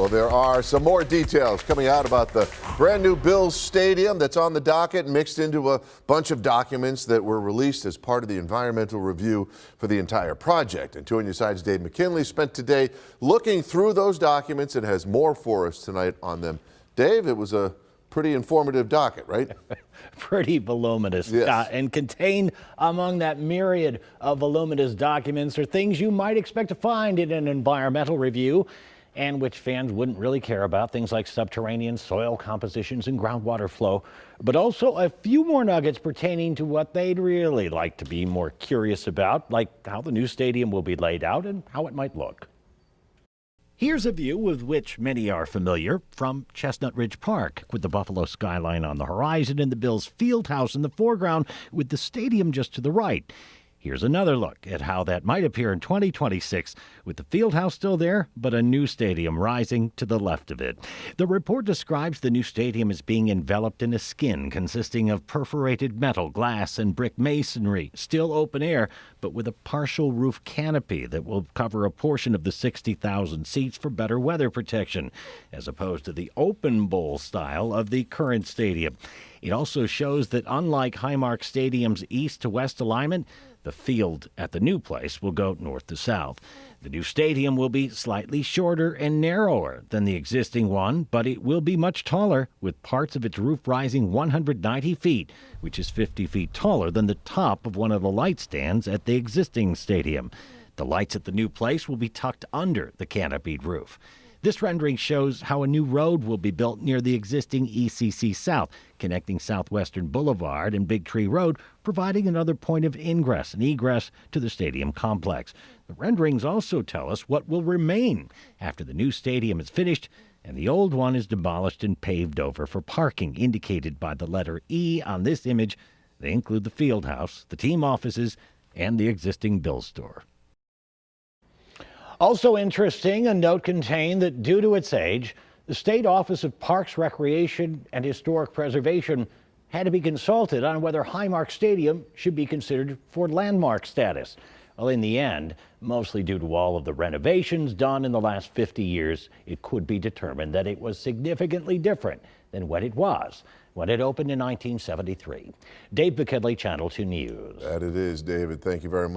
Well, there are some more details coming out about the brand new Bills Stadium that's on the docket, mixed into a bunch of documents that were released as part of the environmental review for the entire project. And 2 on your side's Dave McKinley spent today looking through those documents and has more for us tonight on them. Dave, it was a pretty informative docket, right? Pretty voluminous. Yes. And contained among that myriad of voluminous documents are things you might expect to find in an environmental review, and which fans wouldn't really care about, things like subterranean soil compositions and groundwater flow, but also a few more nuggets pertaining to what they'd really like to be more curious about, like how the new stadium will be laid out and how it might look. Here's a view with which many are familiar from Chestnut Ridge Park, with the Buffalo skyline on the horizon and the Bills field house in the foreground with the stadium just to the right. Here's another look at how that might appear in 2026, with the field house still there, but a new stadium rising to the left of it. The report describes the new stadium as being enveloped in a skin consisting of perforated metal, glass, and brick masonry, still open air, but with a partial roof canopy that will cover a portion of the 60,000 seats for better weather protection, as opposed to the open bowl style of the current stadium. It also shows that unlike Highmark Stadiums East to West alignment, the field at the new place will go north to south. The new stadium will be slightly shorter and narrower than the existing one, but it will be much taller, with parts of its roof rising 190 feet, which is 50 feet taller than the top of one of the light stands at the existing stadium. The lights at the new place will be tucked under the canopied roof. This rendering shows how a new road will be built near the existing ECC South, connecting Southwestern Boulevard and Big Tree Road, providing another point of ingress and egress to the stadium complex. The renderings also tell us what will remain after the new stadium is finished and the old one is demolished and paved over for parking, indicated by the letter E on this image. They include the field house, the team offices, and the existing Bills store. Also interesting, a note contained that due to its age, the State Office of Parks, Recreation, and Historic Preservation had to be consulted on whether Highmark Stadium should be considered for landmark status. Well, in the end, mostly due to all of the renovations done in the last 50 years, it could be determined that it was significantly different than what it was when it opened in 1973. Dave McKinley, Channel 2 News. That it is, David. Thank you very much.